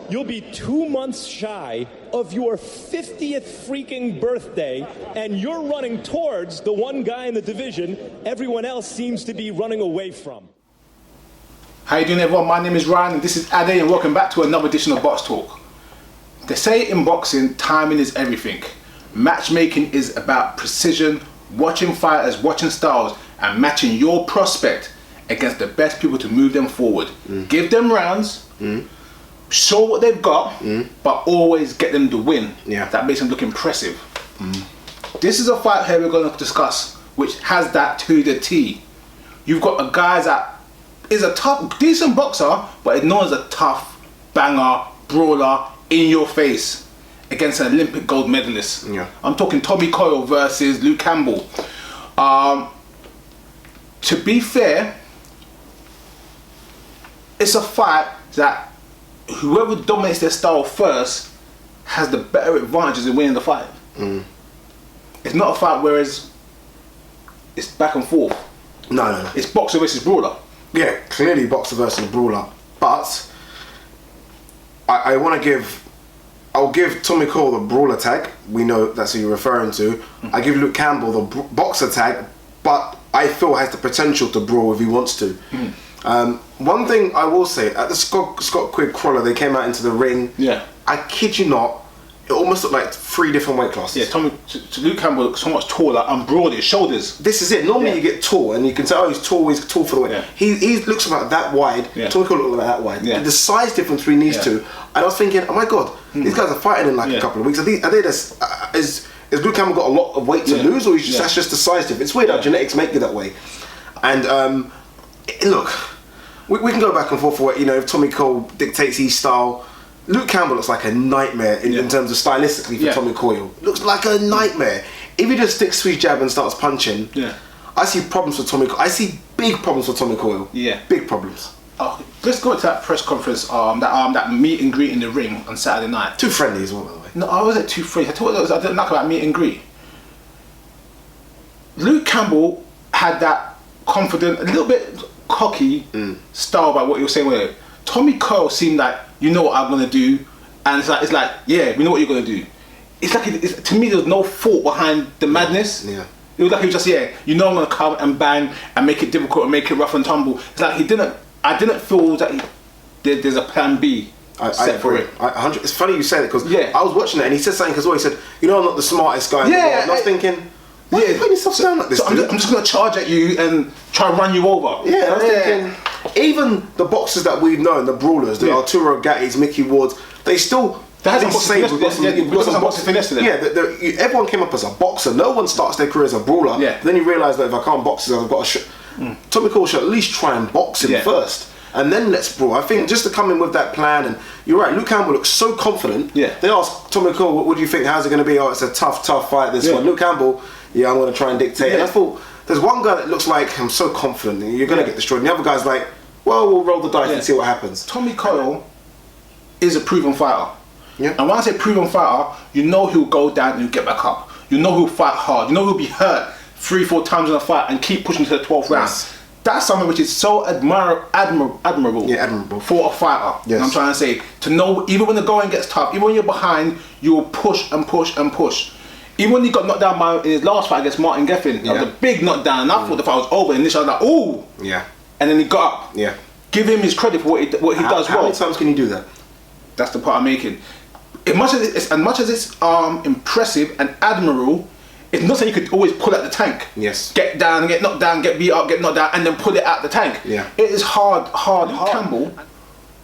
You'll be 2 months shy of your 50th freaking birthday, and you're running towards the one guy in the division everyone else seems to be running away from. How you doing, everyone? My name is Ryan and this is Ade, and welcome back to another edition of Box Talk. They say in boxing, timing is everything. Matchmaking is about precision, watching fighters, watching styles, and matching your prospect against the best people to move them forward. Give them rounds, show what they've got, but always get them to win. That makes them look impressive. This is a fight here we're going to discuss, which has that to the T. You've got a guy that is a tough, decent boxer, but is known as a tough, banger, brawler, in your face, against an Olympic gold medalist. I'm talking Tommy Coyle versus Luke Campbell. To be fair, it's a fight that whoever dominates their style first has the better advantages in winning the fight. It's not a fight where it's back and forth. No. It's boxer versus brawler. Yeah, clearly boxer versus brawler. But I'll give Tommy Coyle the brawler tag. We know that's who you're referring to. I give Luke Campbell the boxer tag, but I feel has the potential to brawl if he wants to. One thing I will say, at the Scott Quigg Crawler, they came out into the ring. I kid you not, it almost looked like 3 different weight classes. Luke Campbell looks so much taller and broader, his shoulders. This is it. Normally you get tall and you can say, oh, he's tall for the weight. He looks about that wide. Tommy Coyle looks like that wide. The size difference between these two, and I was thinking, oh my god, these guys are fighting in like a couple of weeks. Has Luke Campbell got a lot of weight to lose, or that's just the size difference? It's weird how genetics make you that way. And look, we can go back and forth for it. You know, if Tommy Coyle dictates his style, Luke Campbell looks like a nightmare in terms of stylistically for Tommy Coyle. Looks like a nightmare. If he just sticks to his jab and starts punching, I see problems for Tommy Coyle. I see big problems for Tommy Coyle. Big problems. Let's go to that press conference, that meet and greet in the ring on Saturday night. Too friendly as well, by the way. No, I wasn't too friendly. I didn't like about meet and greet. Luke Campbell had that confident, a little bit cocky style about what you were saying with it. Tommy Coyle seemed like, you know what I'm gonna do, and it's like, yeah, we know what you're gonna do. It's like to me, there's no thought behind the madness. It was like he was just, you know, I'm gonna come and bang and make it difficult and make it rough and tumble. It's like I didn't feel that there's a plan B set for it. It's funny you say that because I was watching it and he said something as well. He said, you know, I'm not the smartest guy in the world. And I was thinking, why are you putting yourself down like this? So I'm just gonna charge at you and try and run you over. I was thinking, even the boxers that we've known, the brawlers, the Arturo Gattis, Mickey Wards, they still. Everyone came up as a boxer. No one starts their career as a brawler. Then you realise that if I can't box, I've got to. Tommy Coyle should at least try and box him first, and then let's brawl. I think just to come in with that plan, and you're right. Luke Campbell looks so confident. They asked Tommy Coyle, "What do you think? How's it going to be?" Oh, it's a tough fight. This one. Luke Campbell, I'm going to try and dictate. And I thought there's one guy that looks like I'm so confident you're going to get destroyed, and the other guy's like, well, we'll roll the dice and see what happens. Tommy Coyle is a proven fighter. And when I say proven fighter, you know he'll go down and he'll get back up. You know he'll fight hard. You know he'll be hurt 3-4 times in a fight and keep pushing to the 12th round. That's something which is so admirable for a fighter. I'm trying to say, to know even when the going gets tough, even when you're behind, you'll push and push and push. Even when he got knocked down in his last fight against Martin Geffen, that was a big knockdown, and I thought the fight was over. Initially, I was like, ooh. And then he got up. Give him his credit for what he does well. How many times can you do that? That's the part I'm making. As much as it's impressive and admirable, it's not saying you could always pull out the tank. Get down, get knocked down, get beat up, get knocked down, and then pull it out the tank. It is hard. Campbell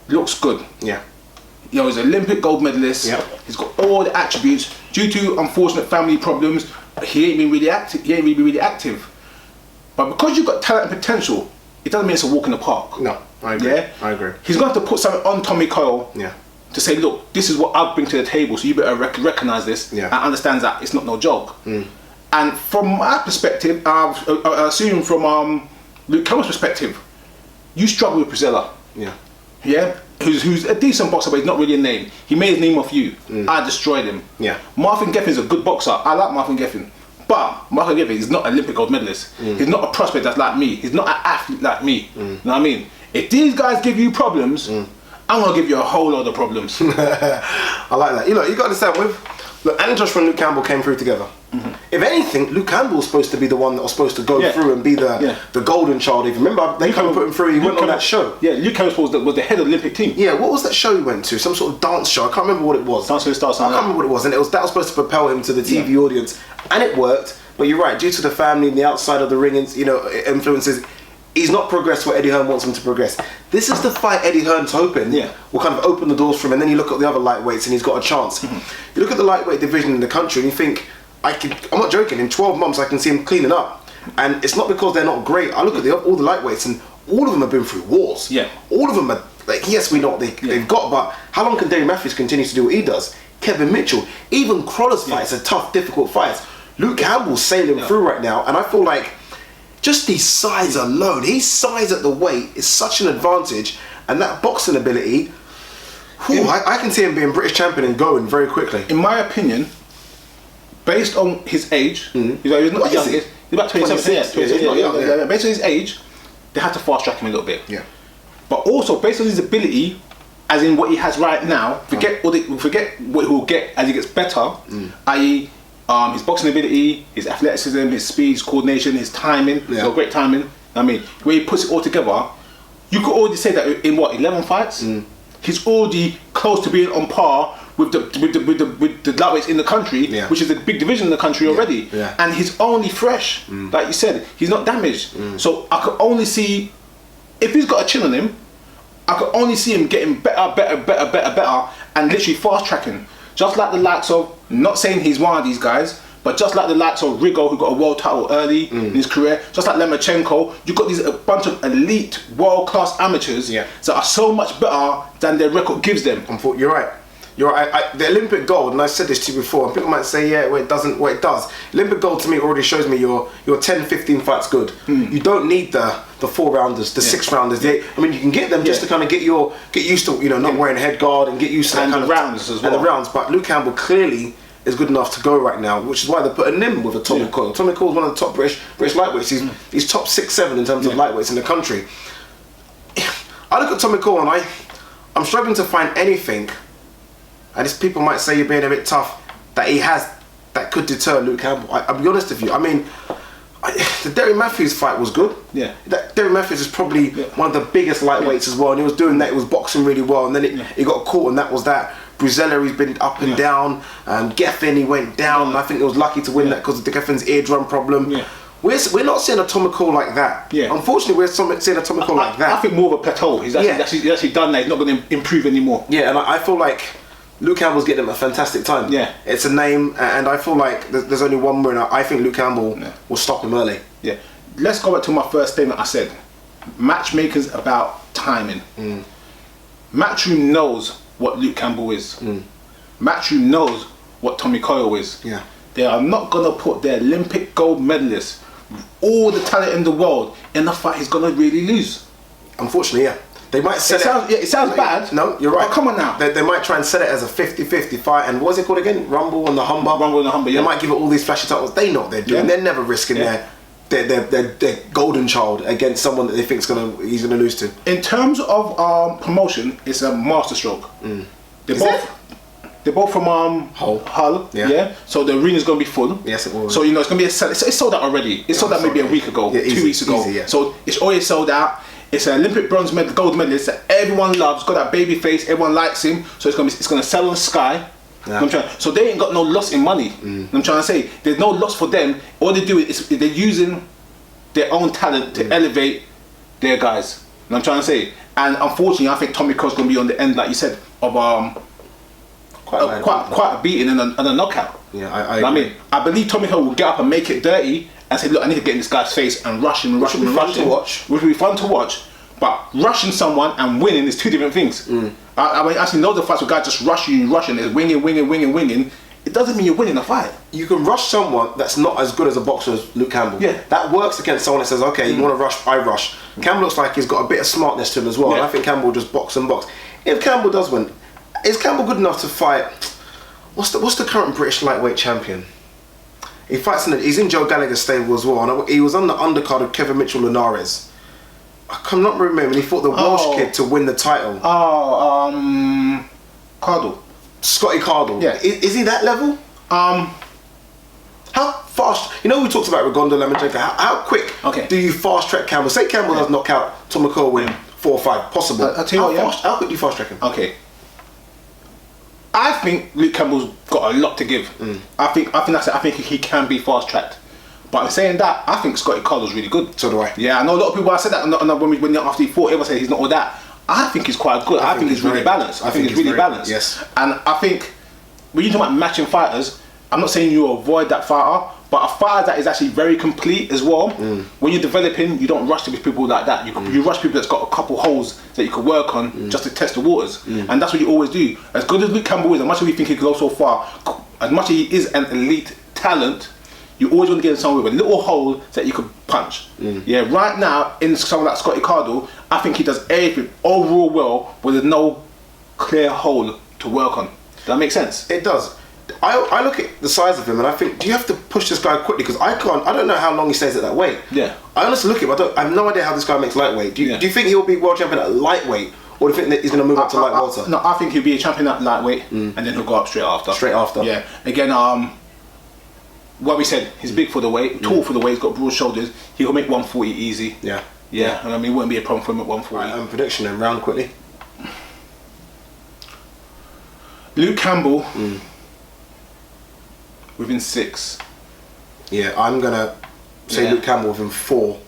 looks good. You know, he's an Olympic gold medalist. He's got all the attributes. Due to unfortunate family problems, he ain't been really active. But because you've got talent and potential, it doesn't mean it's a walk in the park. No, I agree. I agree. He's going to have to put something on Tommy Coyle. To say, look, this is what I bring to the table, so you better recognise this and understand that it's not no joke. And from my perspective, I assume from Luke Campbell's perspective, you struggle with Priscilla. Who's a decent boxer, but he's not really a name. He made his name off you. I destroyed him. Martin Geffen's a good boxer. I like Martin Geffen. But Martin Geffen is not an Olympic gold medalist. He's not a prospect that's like me. He's not an athlete like me. You know what I mean? If these guys give you problems, I'm gonna give you a whole lot of problems. I like that. You know, you got to understand and Joshua and Luke Campbell came through together. If anything, Luke Campbell was supposed to be the one that was supposed to go through and be the golden child. Even remember, they couldn't put him through. He went on that show. Yeah, Luke Campbell was the head of the Olympic team. Yeah, what was that show he went to? Some sort of dance show. I can't remember what it was. Dance with the Stars. I can't remember what it was, and that was supposed to propel him to the TV audience, and it worked. But you're right, due to the family and the outside of the ring, you know, influences, he's not progressed where Eddie Hearn wants him to progress. This is the fight Eddie Hearn's hoping will kind of open the doors for him, and then you look at the other lightweights and he's got a chance. You look at the lightweight division in the country and you think, I'm not joking, in 12 months I can see him cleaning up. And it's not because they're not great. I look at all the lightweights and all of them have been through wars. Yeah. All of them are, like, yes, we know what they've got, but how long can Dave Matthews continue to do what he does? Kevin Mitchell, even Crawler's fights are tough, difficult fights. Luke Campbell's sailing through right now, and I feel like just his size alone, his size at the weight is such an advantage, and that boxing ability, I can see him being British champion and going very quickly. In my opinion, based on his age, he's not young, he's about 27, 26, he's not young. Based on his age, they had to fast track him a little bit. Yeah. But also based on his ability, as in what he has right now, forget what he'll get as he gets better, i.e. his boxing ability, his athleticism, his speed, his coordination, his timing. He's got great timing. I mean, when he puts it all together, you could already say that in 11 fights, he's already close to being on par with the lightweights in the country, which is a big division in the country already. Yeah. And he's only fresh, like you said. He's not damaged. So I could only see, if he's got a chin on him, I could only see him getting better, and literally fast tracking. Just like the likes of, not saying he's one of these guys, but just like the likes of Rigo, who got a world title early in his career, just like Lemachenko, you've got a bunch of elite, world-class amateurs that are so much better than their record gives them. You're right. You're right. The Olympic gold, and I said this to you before, and people might say, it doesn't. Well, it does. Olympic gold to me already shows me your 10, 15 fights good. You don't need the 4-rounders, the 6-rounders. I mean, you can get them just to kind of get used to, not wearing a head guard and get used to that kind of rounds as well. And the rounds, but Luke Campbell clearly is good enough to go right now, which is why they're putting him with a Tommy Coyle. Tommy Coyle is one of the top British lightweights. He's top 6, 7 in terms of lightweights in the country. I look at Tommy Coyle and I'm struggling to find anything. And people might say you're being a bit tough, that he has that could deter Luke Campbell. I'll be honest with you. I mean, the Derry Matthews fight was good. Yeah. Derry Matthews is probably one of the biggest lightweights as well, and he was doing that. He was boxing really well, and then he got caught, and that was that. Bruzella, he's been up and down. Geffen, he went down. And I think he was lucky to win that because of the Geffen's eardrum problem. Yeah. We're not seeing a Tommy Coyle like that. Yeah. Unfortunately, we're seeing a Tommy Coyle like that. I think more of a plateau. He's actually done that. He's not going to improve anymore. Yeah, and I feel like Luke Campbell's getting him a fantastic time. Yeah. It's a name, and I feel like there's only one winner. I think Luke Campbell will stop him early. Yeah. Let's go back to my first statement I said. Matchmakers about timing. Matchroom knows what Luke Campbell is. Matchroom knows what Tommy Coyle is. Yeah. They are not going to put their Olympic gold medalist with all the talent in the world in a fight he's going to really lose. Unfortunately, yeah. They might sell it sounds bad. No, you're right. Oh, come on now. They might try and sell it as a 50-50 fight. And what's it called again? Rumble and the Humber. They might give it all these flashy titles. They know what they're doing. They're never risking their golden child against someone that they think he's gonna lose to. In terms of promotion, it's a Masterstroke. They're both from Hull. Yeah. So the arena's gonna be full. Yes, it will. So it's gonna be it's sold out already. It's sold out maybe a week ago, 2 weeks ago. Easy, So it's already sold out. It's an Olympic gold medalist that everyone loves. Got that baby face. Everyone likes him. So it's gonna sell on Sky. So they ain't got no loss in money. I'm trying to say there's no loss for them. All they do is they're using their own talent to elevate their guys. I'm trying to say, and unfortunately, I think Tommy Coyle's gonna be on the end, like you said, of quite a beating and a knockout. Yeah, I mean, I believe Tommy Coyle will get up and make it dirty and say, look, I need to get in this guy's face and rush him. Which would be fun to watch. But rushing someone and winning is two different things. I mean, actually, loads of fights where guys just rush you and rushing, it's winging. It doesn't mean you're winning a fight. You can rush someone that's not as good as a boxer as Luke Campbell. Yeah. That works against someone that says, okay, you want to rush, I rush. Campbell looks like he's got a bit of smartness to him as well. And I think Campbell will just box and box. If Campbell does win, is Campbell good enough to fight? What's the current British lightweight champion? He fights he's in Joe Gallagher's stable as well. And he was on the undercard of Kevin Mitchell Linares. I cannot remember when he fought the Welsh kid to win the title. Cardle. Scotty Cardle. Yeah. Is he that level? How fast? You know we talked about Rigonda, Lomachenko. How quick do you fast track Campbell? Say Campbell does knock out Tommy Coyle in 4 or 5, possible. I'll tell you how quick do you fast track him? Okay. I think Luke Campbell's got a lot to give. I think he can be fast tracked. But in saying that, I think Scotty Cardle's really good. So do I. Yeah, I know a lot of people. I said that when after he fought, everyone said he's not all that. I think he's quite good. I think he's really balanced. I think he's really balanced. Yes. And I think when you talk about matching fighters, I'm not saying you avoid that fighter, but a fighter that is actually very complete as well. When you're developing, you don't rush to people like that. You rush people that's got a couple holes that you could work on just to test the waters. And that's what you always do. As good as Luke Campbell is, as much as we think he can go so far, as much as he is an elite talent, you always want to get in somewhere with a little hole that you could punch. Yeah, right now, in someone like Scotty Cardle, I think he does everything overall well, but there's no clear hole to work on. Does that make sense? It does. I look at the size of him and I think, do you have to push this guy quickly? Because I don't know how long he stays at that weight. Yeah. I honestly look at him, I have no idea how this guy makes lightweight. Do you think he'll be world champion at lightweight? Or do you think that he's going to move up to light welter? No, I think he'll be a champion at lightweight and then he'll go up straight after. Straight after? Yeah. Again, what we said, he's big for the weight, tall for the weight, he's got broad shoulders. He'll make 140 easy. Yeah. Yeah, and I mean, it wouldn't be a problem for him at 140. Right, prediction then, round quickly. Luke Campbell, within 6. Yeah, I'm going to say Luke Campbell within 4.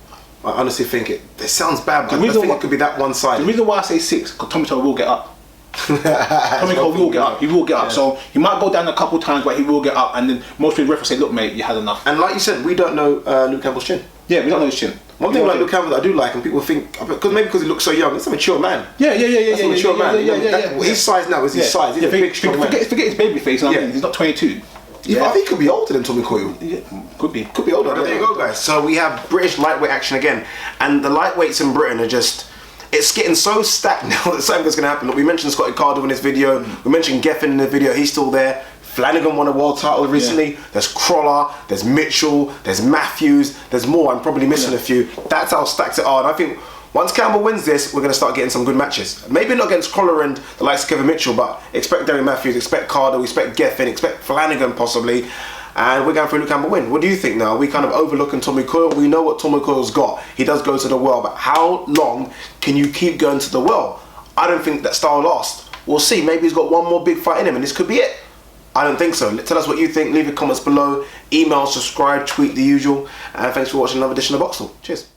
I honestly think it sounds bad, but I think it could be that one-sided. The reason why I say 6, because Tommy Coyle will get up. Tommy Coyle will get up. He will get up. So he might go down a couple times, but he will get up. And then most people reference say, "Look, mate, you had enough." And like you said, we don't know Luke Campbell's chin. Yeah, we don't know his chin. One thing about Luke Campbell that I do like, and people think, because he looks so young, he's a mature man. Yeah. That's a mature man. His size now is his size. He's a big, strong man. Forget his baby face. I mean, he's not 22. Yeah. I think he could be older than Tommy Coyle. Yeah, could be older. There you go, guys. So we have British lightweight action again, and the lightweights in Britain are just. It's getting so stacked now that something's going to happen. Look, we mentioned Scotty Cardle in this video. We mentioned Geffen in the video. He's still there. Flanagan won a world title recently. There's Crawler. There's Mitchell. There's Matthews. There's more. I'm probably missing a few. That's how stacked it are. And I think once Campbell wins this, we're going to start getting some good matches. Maybe not against Crawler and the likes of Kevin Mitchell, but expect Derry Matthews, expect Cardle, expect Geffen, expect Flanagan possibly. And we're going for a Luke Campbell win. What do you think now? We kind of overlooking Tommy Coyle. We know what Tommy Coyle's got. He does go to the well, but how long can you keep going to the well? I don't think that style lasts. We'll see. Maybe he's got one more big fight in him and this could be it. I don't think so. Tell us what you think. Leave your comments below. Email, subscribe, tweet, the usual. And thanks for watching another edition of Box Talk. Cheers.